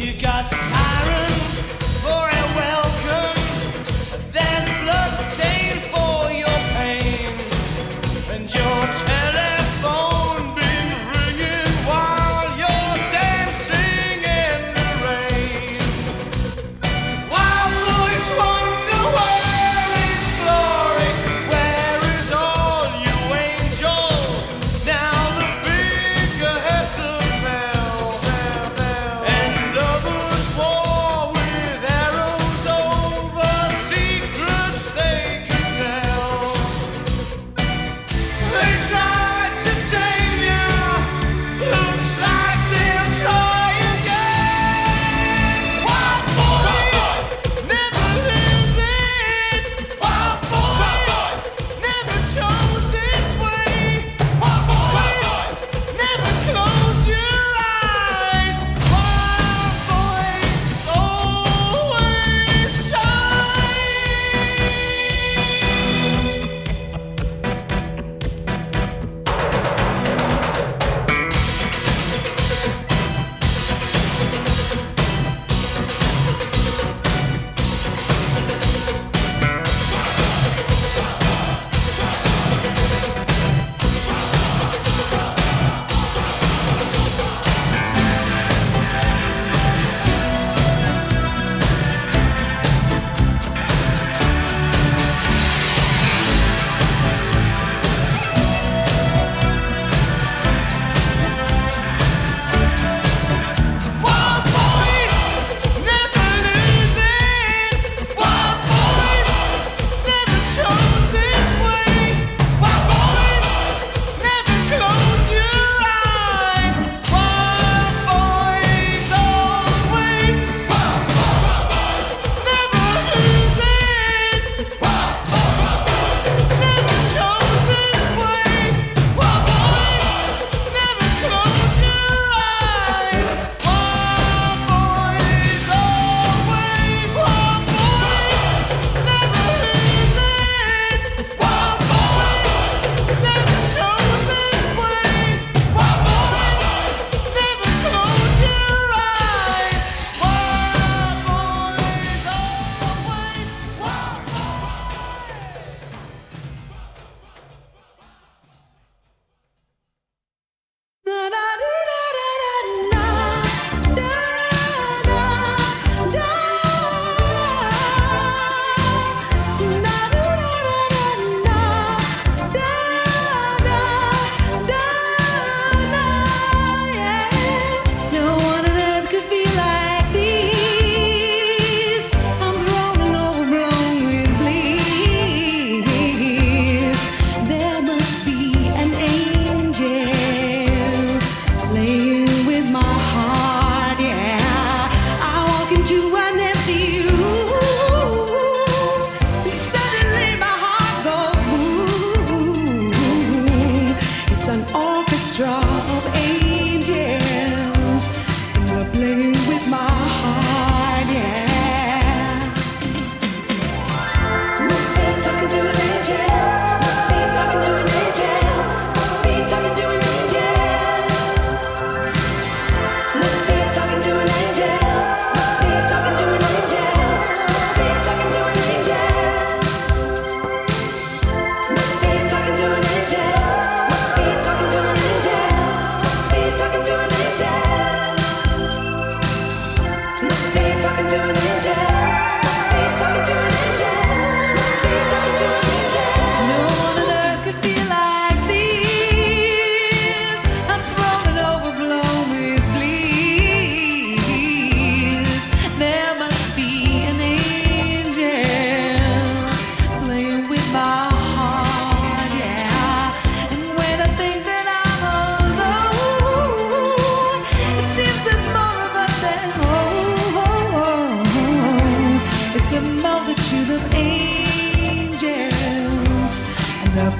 You got sirens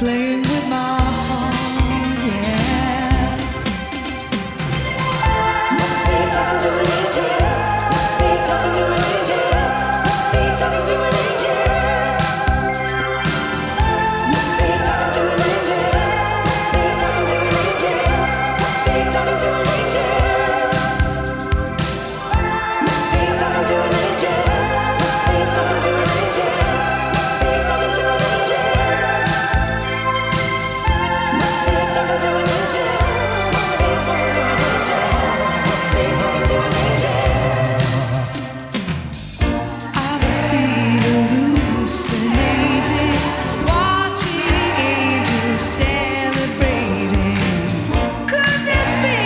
playing with my heart, yeah. Must be talking to an angel. Must be talking to an angel. Must be talking to an angel. Must be talking to an angel. Must be talking to an angel. Must be talking to an angel. Must be talking to an angel. Must be talking to an angel. Must be talking to an angel. Must be talking to an angel. Must be talking to an angel. Must be talking to an angel. I must be hallucinating, watching angels celebrating. Could this be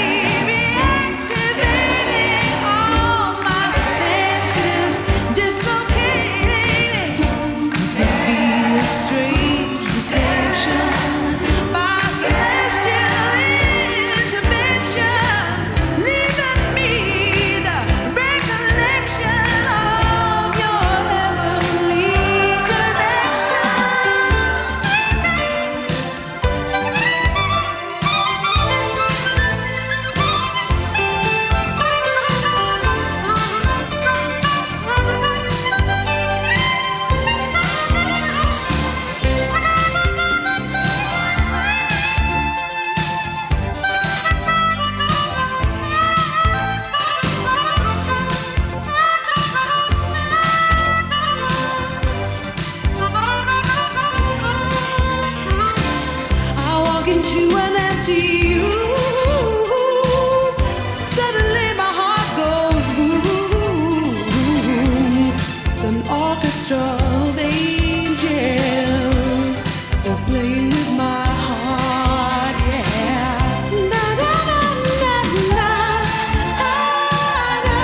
reactivating all my senses, dislocating? This must be a strange deception, by celestial intervention, leaving me the recollection of your heavenly connection. I walk into an empty room. Suddenly my heart goes boom. It's an orchestra of angels. They're playing with my heart, yeah. Da, da, da, da, da, da, da, da,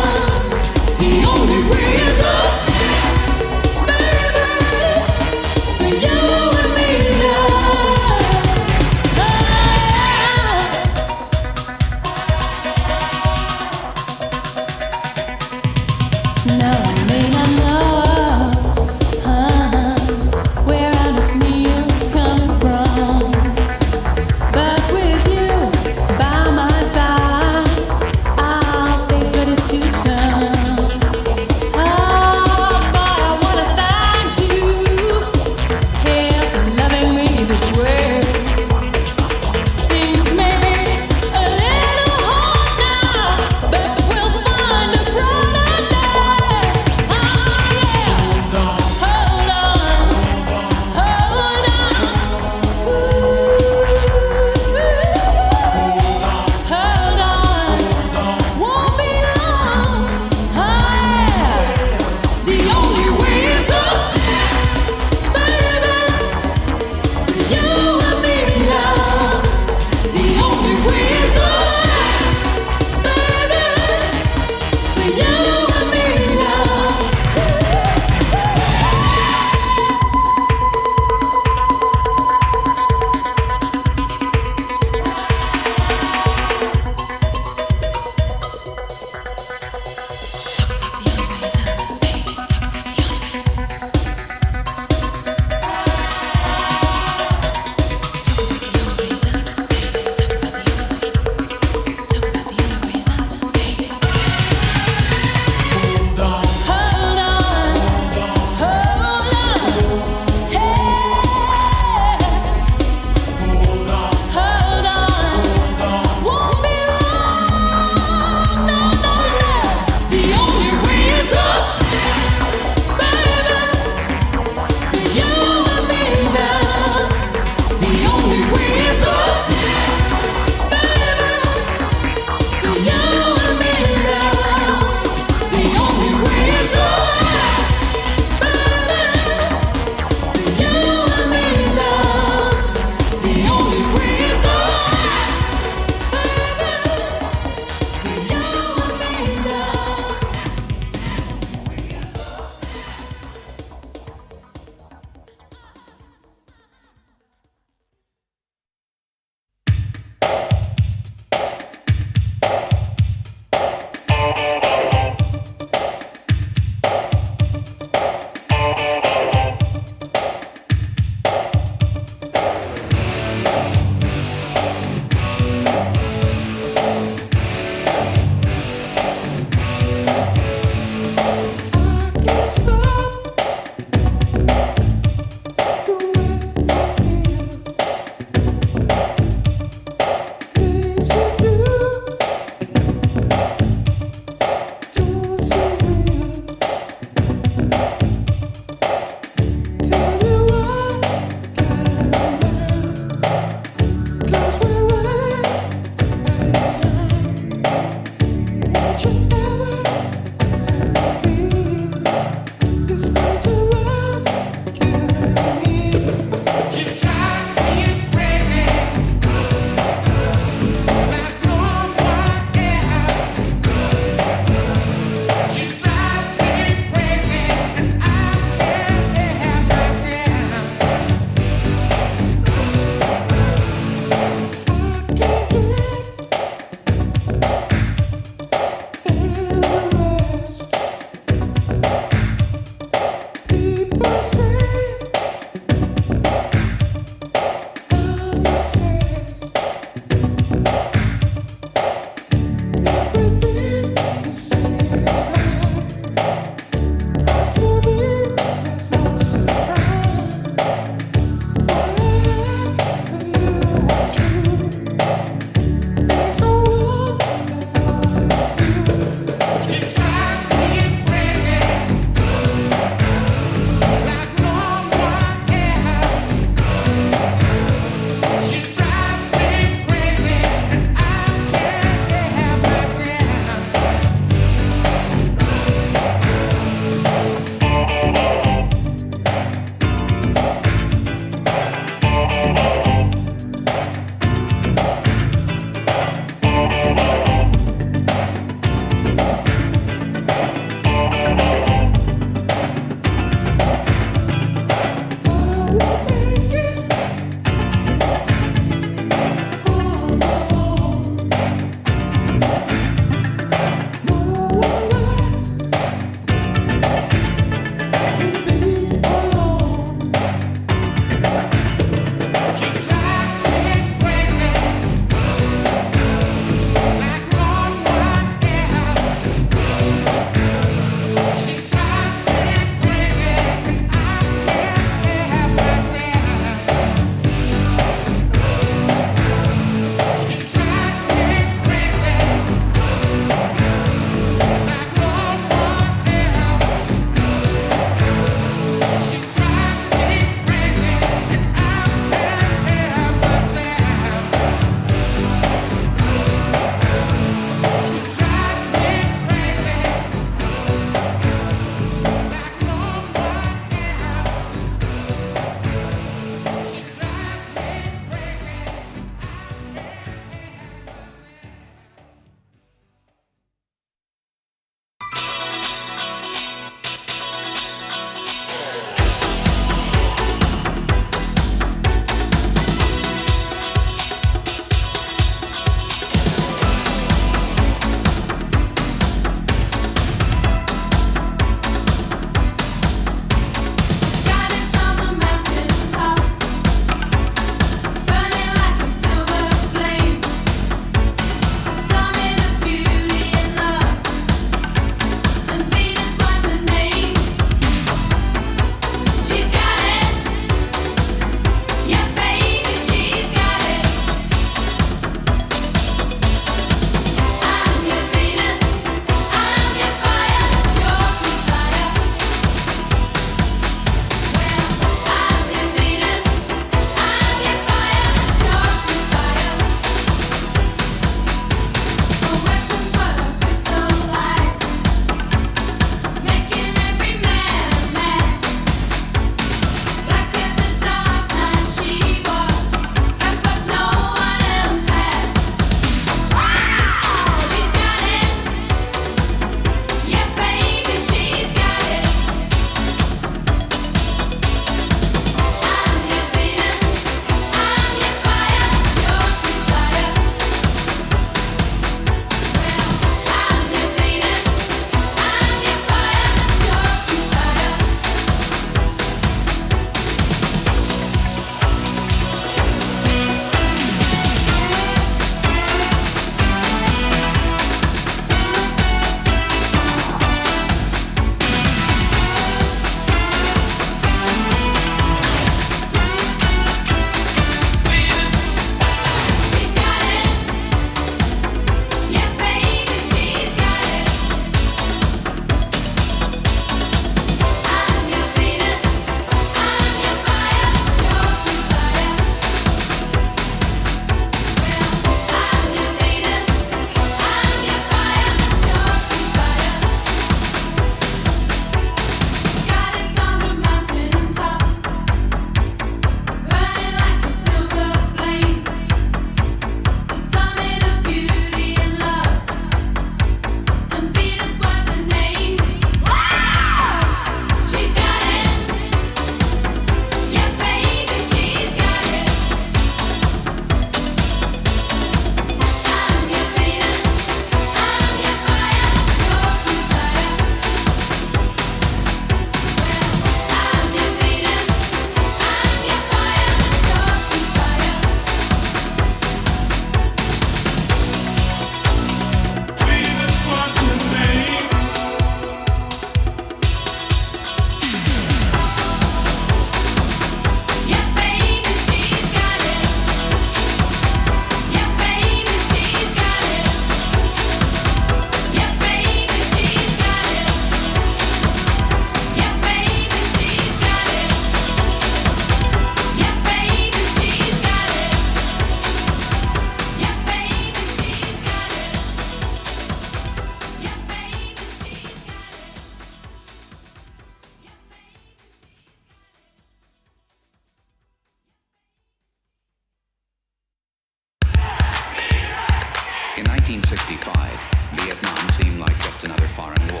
1965, Vietnam seemed like just another foreign war.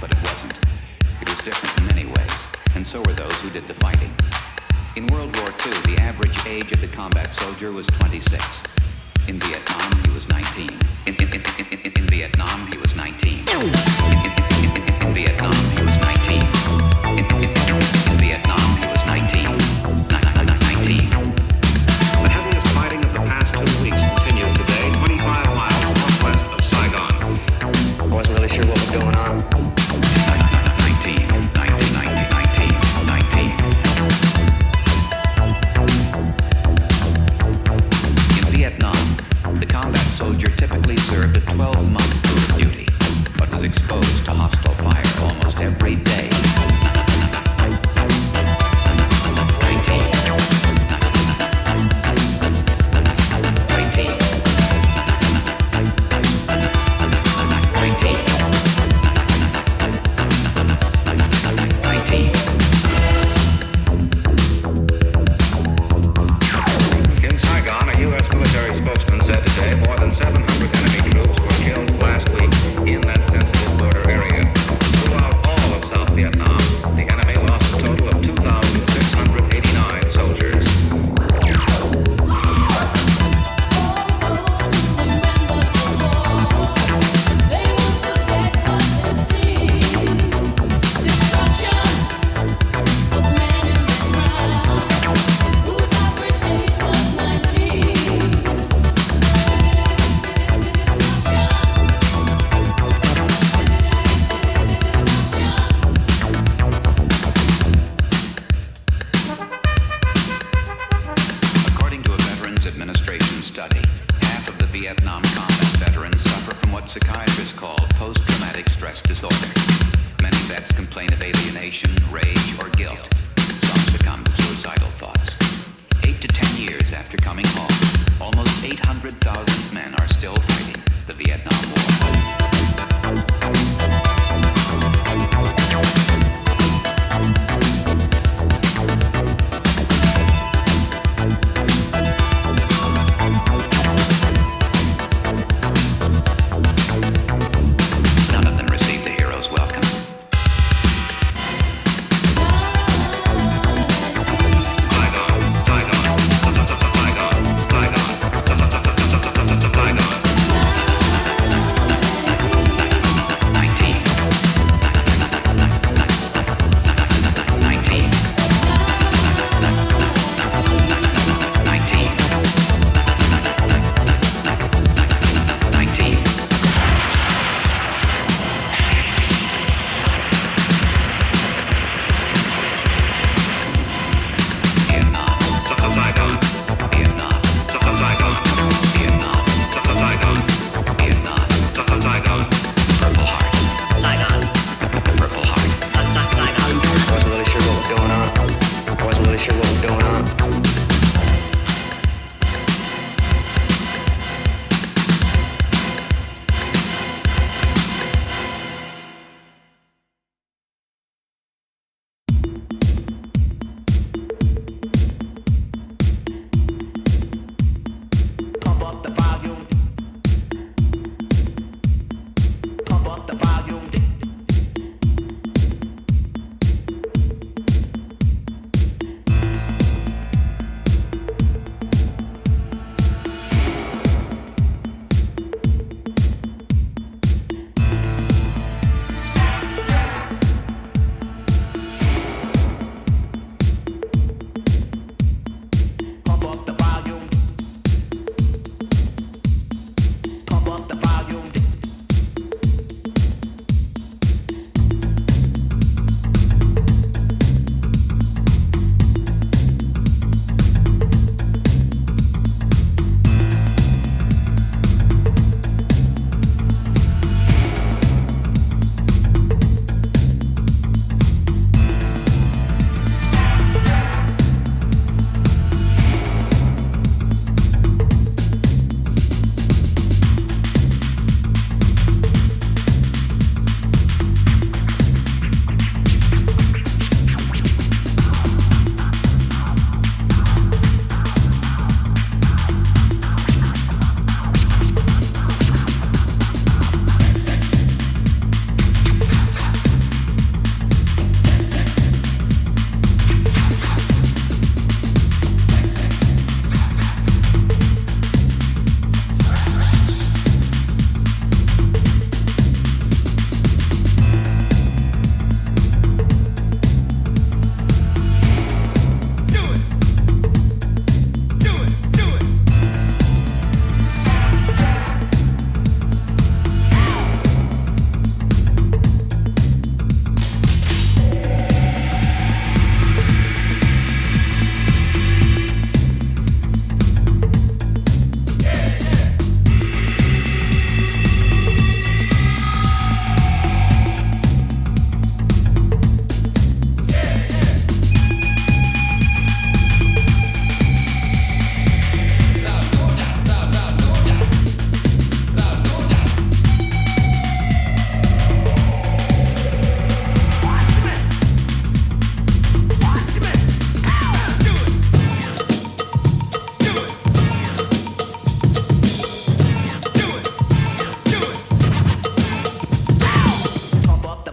But it wasn't. It was different in many ways, and so were those who did the fighting. In World War II, the average age of the combat soldier was 26. In Vietnam, he was 19. In Vietnam, he was 19. In Vietnam, he was 19. In Vietnam, he was 19. 19. The heaviest fighting of the past 2 weeks continued today, 25 miles northwest of Saigon. I wasn't really sure what was going on. 19. In Vietnam, the combat soldier typically served a 12-month tour of duty, but was exposed to hostile fire almost every day. In Saigon, a U.S. military spokesman said today more than 700 enemy troops were killed last week in that sensitive border area. Throughout all of South Vietnam, the enemy lost a total of 2,689 soldiers. According to a Veterans Administration study, half of the Vietnam combat veterans suffer from what psychiatrists call post-traumatic stress disorder. Many vets complain of alienation, rage, or guilt. Some succumb to suicidal thoughts. 8 to 10 years after coming home, almost 800,000 men are still fighting the Vietnam War. None of them received the hero's welcome.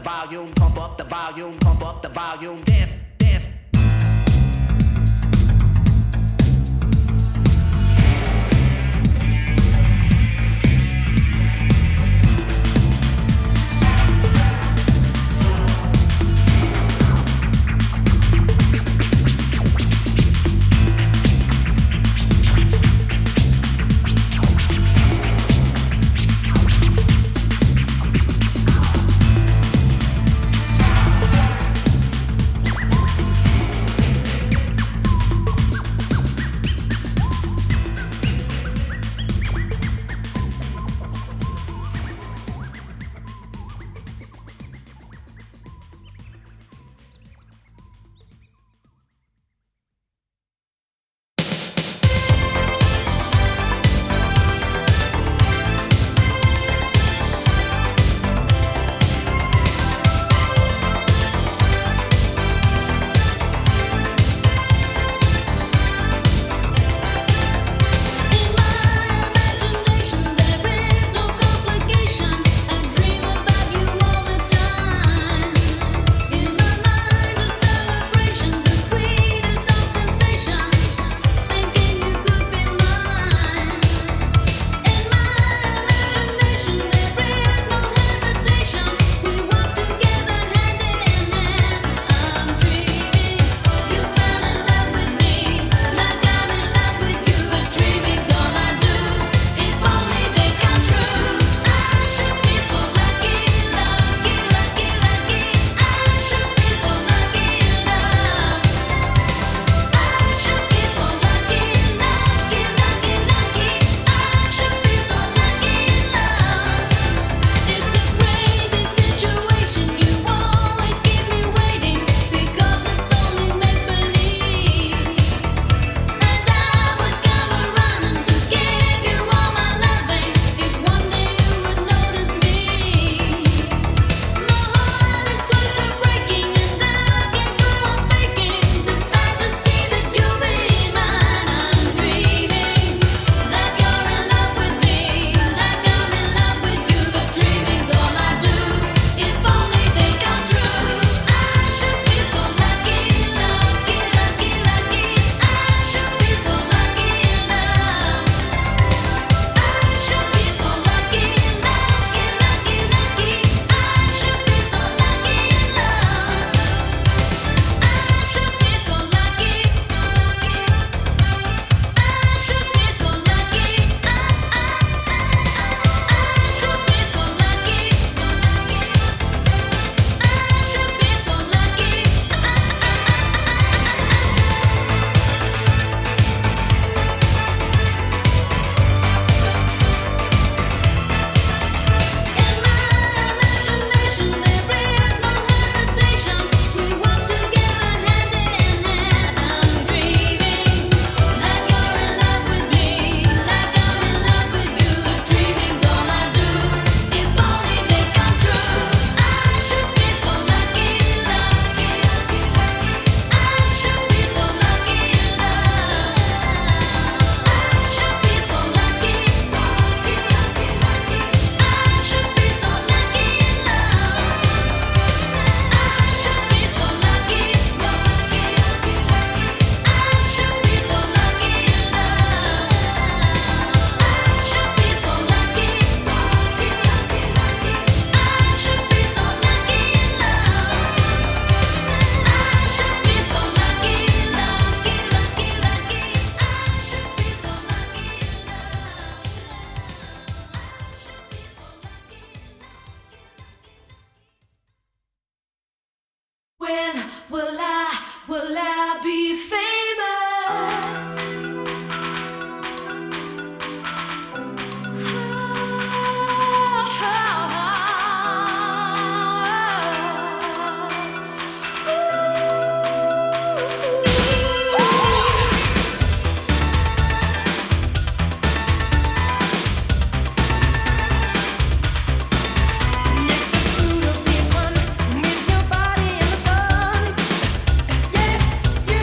volume, pump up the volume, pump up the volume, dance, dance. Next to suit of people with your body in the sun. Yes, you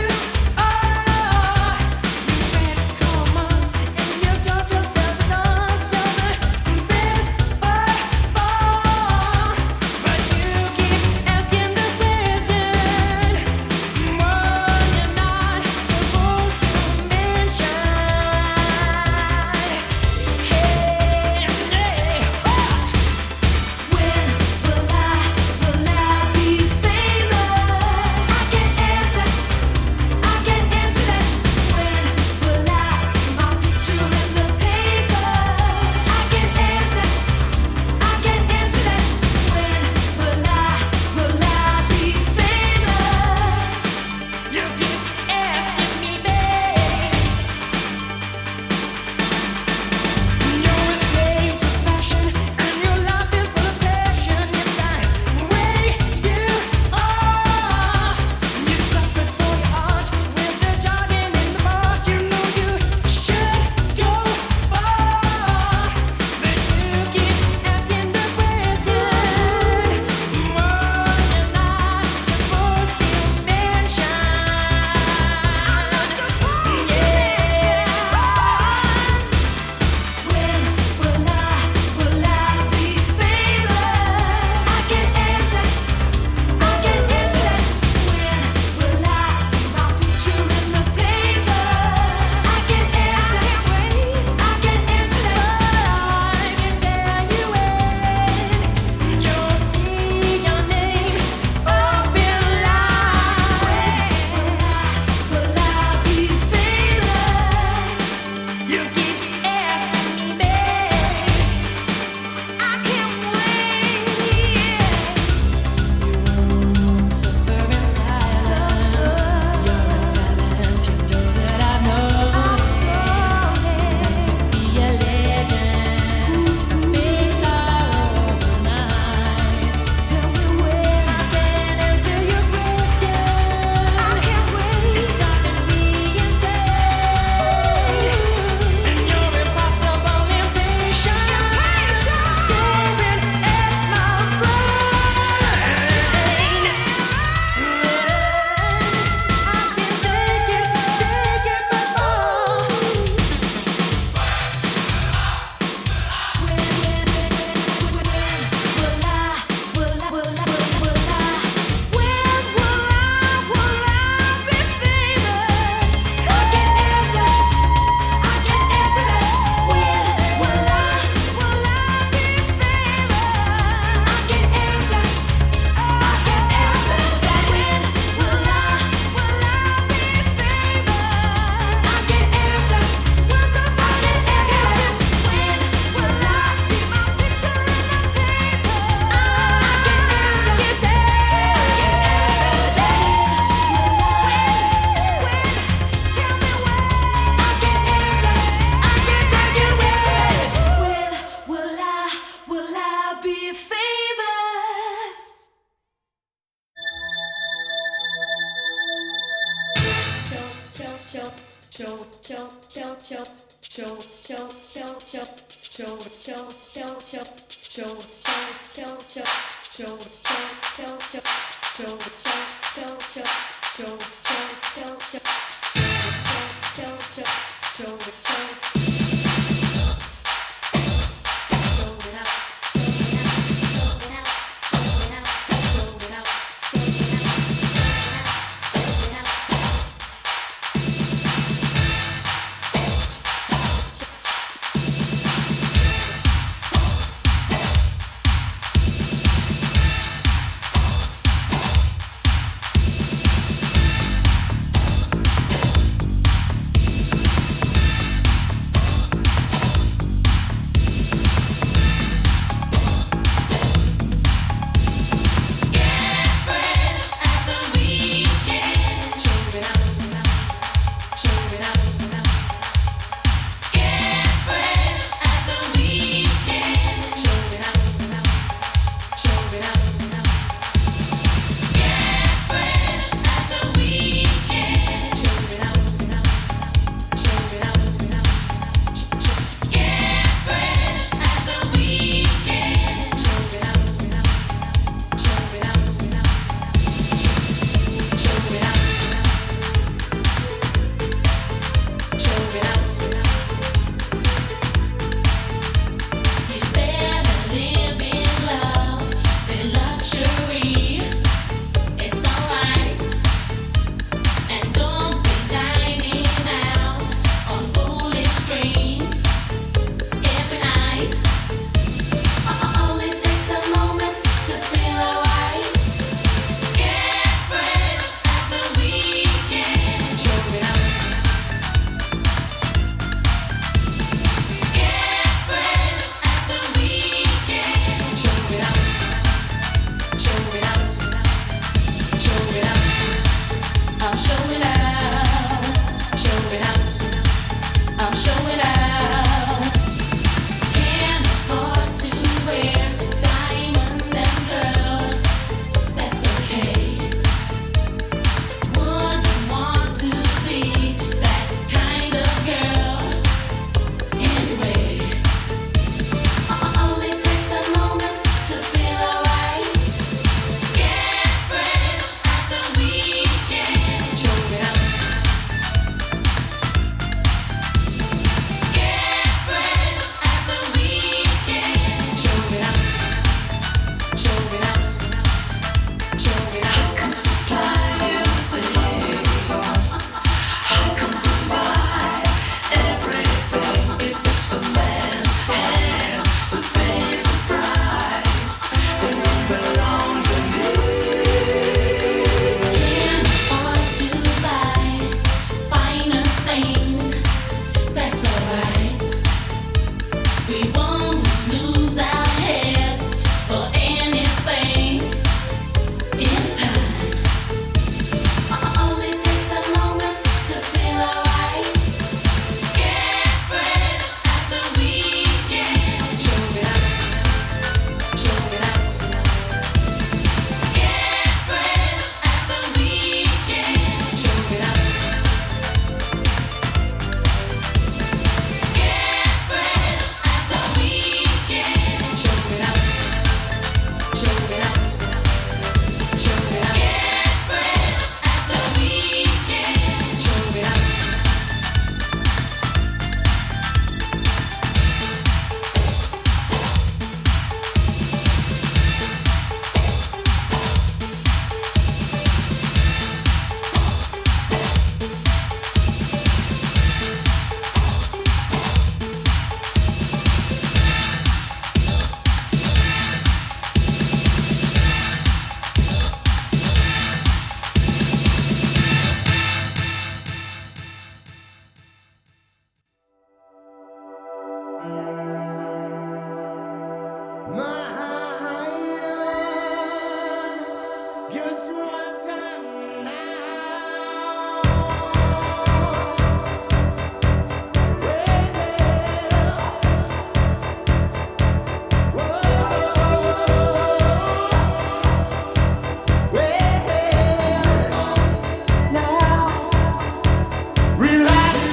Relax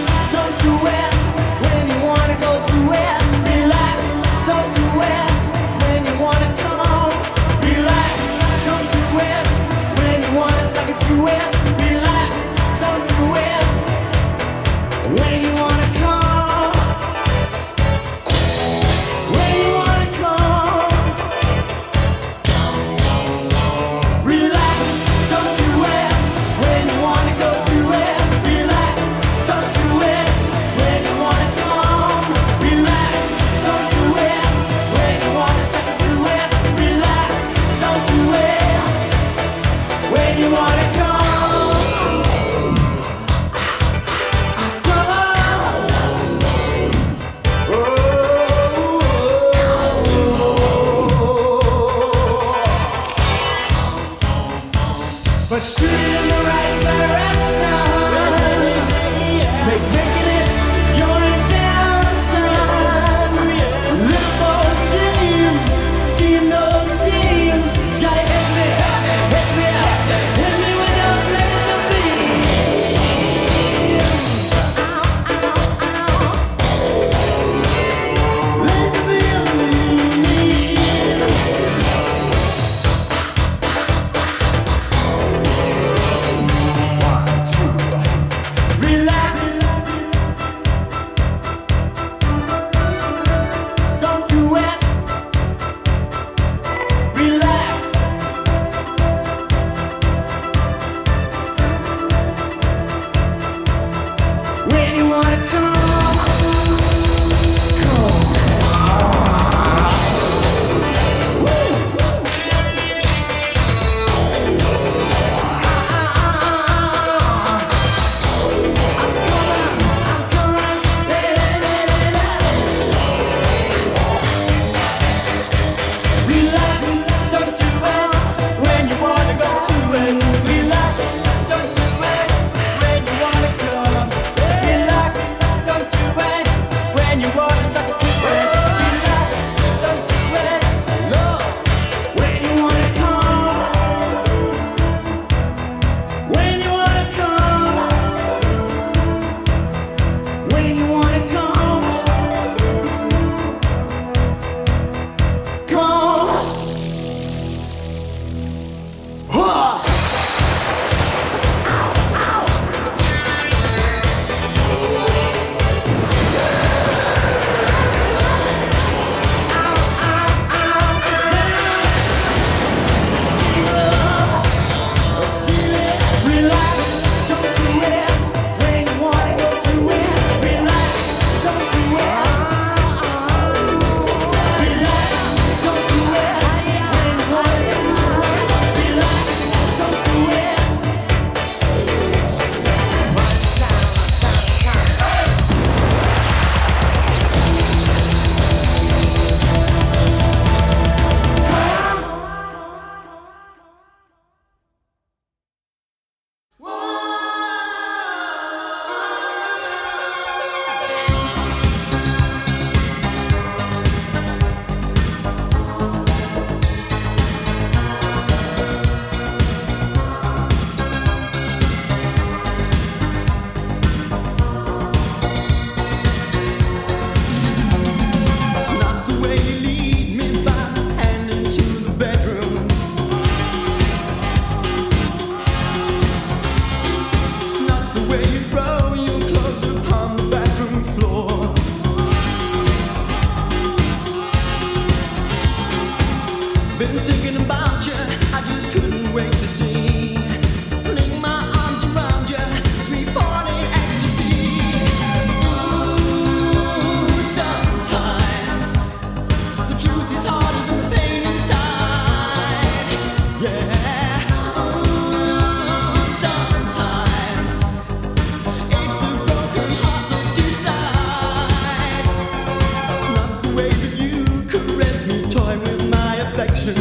do it. Relax, don't do it. When you wanna come, when you wanna come. Relax, don't do it. When you wanna go to it. Relax, don't do it. When you wanna come. Relax, don't do it. When you wanna step to it. Relax, don't do it. When you wanna come. But shoot in the right direction. Making it your intention. Live those dreams, scheme those schemes. Gotta hit me with your laser beam. Laser beam. Relax, don't do it. Relax. When you wanna come, come. Relax, don't do it. When you wanna go to it. Relax, don't do it. When you wanna come. Relax, don't do it. When you wanna stuck to it. Relax, don't do it. When you wanna come. When you wanna come. When you wanna come. Come. Huh. Relax, don't do it. When you wanna go to it. Relax, don't do it. Relax, don't do it. When you wanna step to it. Relax, don't do it. It's not the way you lead me by the hand into the bedroom. It's not the way you throw your clothes upon the bathroom floor. Been thinking about you, I just couldn't wait to see. Fling my arms around you, sweet falling ecstasy. Ooh, sometimes the truth is harder than the pain inside. Yeah. Ooh, sometimes it's the broken heart that decides. It's not the way that you caress me, toy with my affection.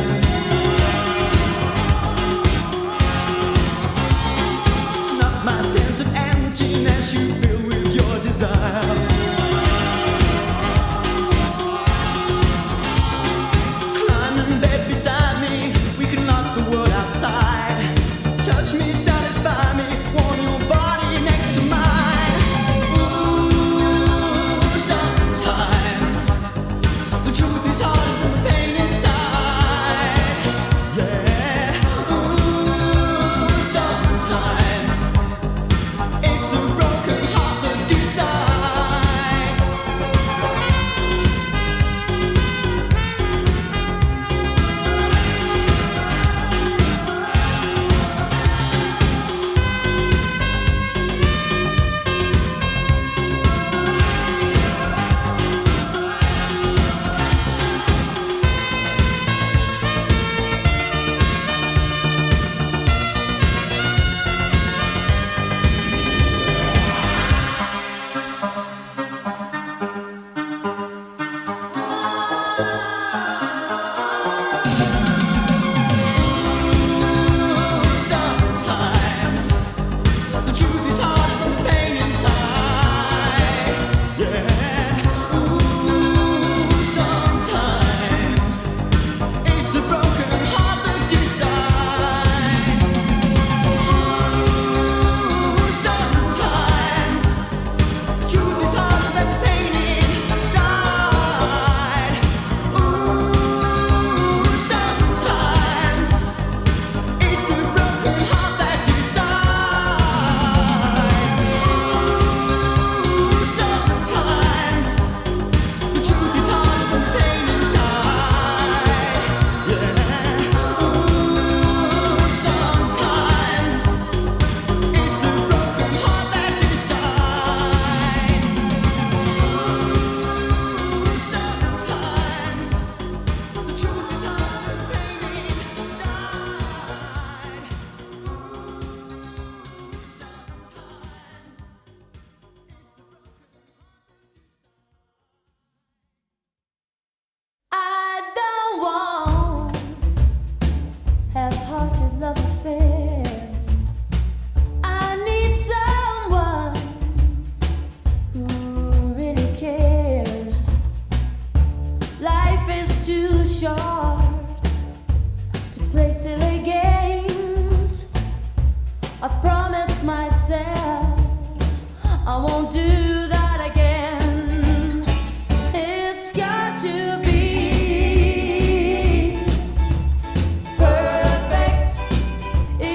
It's not my sense of emptiness you fill with your desire. Climb in bed beside me, we can knock the world outside. Touch me, satisfy me, warm your body next to mine. Ooh, sometimes the truth is harder than the pain inside. Yeah. Ooh, sometimes If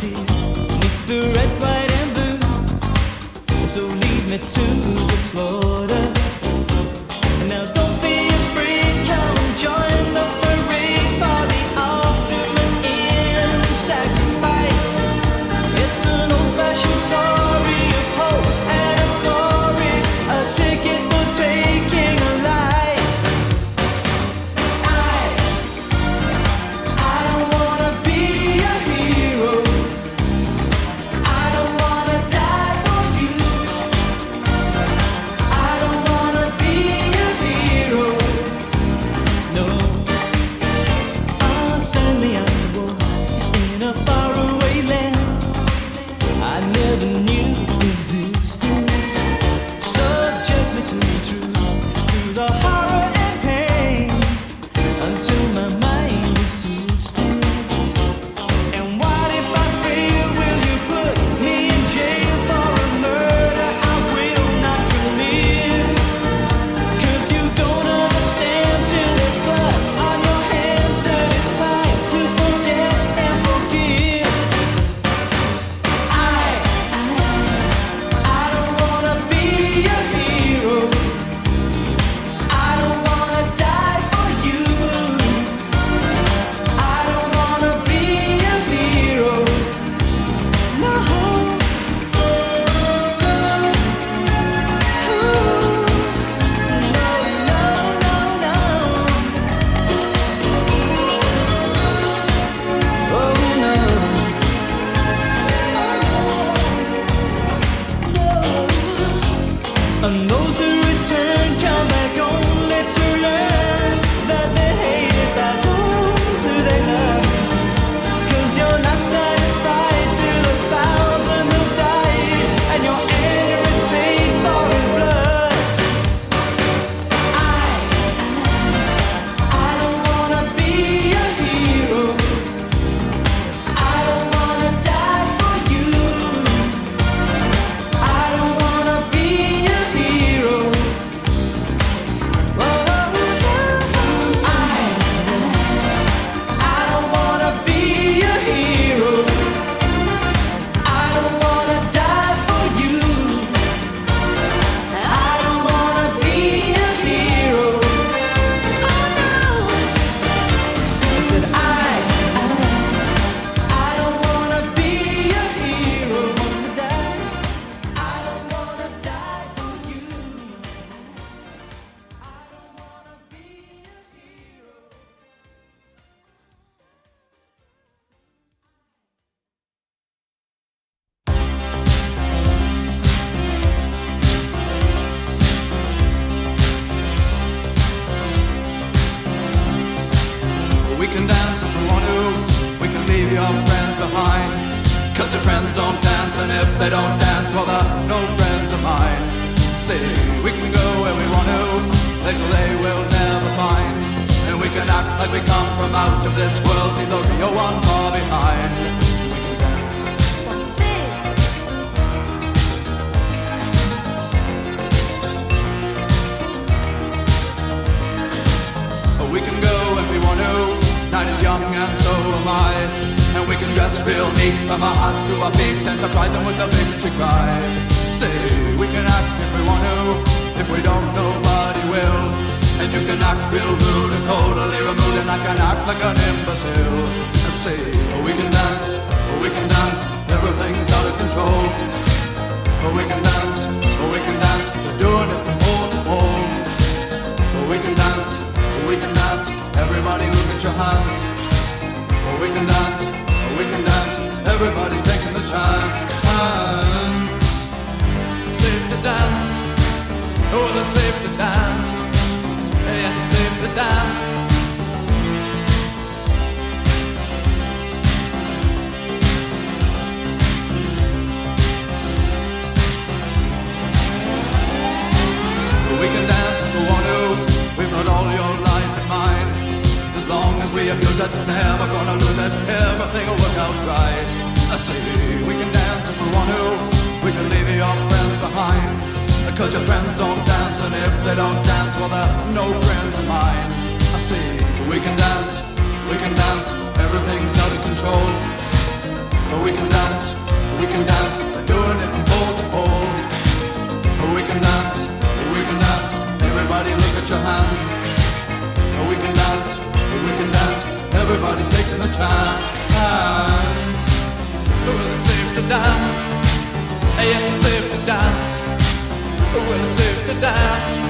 here, beneath the red, white, and blue. So lead me to the slaughter. Now don't be afraid, come join the parade for the ultimate end sacrifice. It's an old-fashioned story of hope and of glory, a ticket for taking a life. I don't wanna be a hero. I don't wanna die for you. I don't wanna be a hero. No, I'll send me out to war in a faraway land I never knew existed. Subject me to the truth, to the horror and pain, until my mind is twisted. And what if I fail? Will you put me in jail for a murder I will not commit? 'Cause you don't understand till there's blood on your hands that it's time to forget and forgive. I don't wanna be a hero. I don't wanna die for you. I don't wanna be a hero. No. And those who return come back only to learn that they're hated by those who they love. 'Cause you're not satisfied till 1,000 have died, and your anger is paid for in blood. I don't wanna be a hero. I don't wanna die for you. I don't wanna be a hero. I don't wanna be a hero. I don't wanna die for you. I don't wanna be a hero. I said I don't wanna be a hero. I don't wanna die for you. We can dance if we want to. We can leave your friends behind. 'Cause your friends don't dance, and if they don't dance, well, they're no friends of mine. See, we can go where we want to, places they will never find. And we can act like we come from out of this world, leave the real one far behind. We can dance. We can go if we want to. Night is young and so am I. And we can dress real neat from our hearts to our feet and surprise them with a victory cry. Say, we can act if we want to. If we don't, nobody will. And you can act real rude and totally removed, and I can act like an imbecile. I say, we can dance, everything's out of control. We can dance, we're doing it from pole to pole. We can dance, everybody look at your hands. We can dance, everybody's taking the chance. Safe to dance, oh, it's safe to dance. Yes, it's safe to dance. We can dance if we want to. We've got all your life in mind. As long as we abuse it, never gonna lose it. Everything will work out right. I say we can dance if we want to. We can leave your friends behind. Because your friends don't dance, and if they don't dance, well, they're no friends of mine. I say we can dance, everything's out of control. But we can dance. dance. Yes, it's safe to dance. Well, it's safe to dance.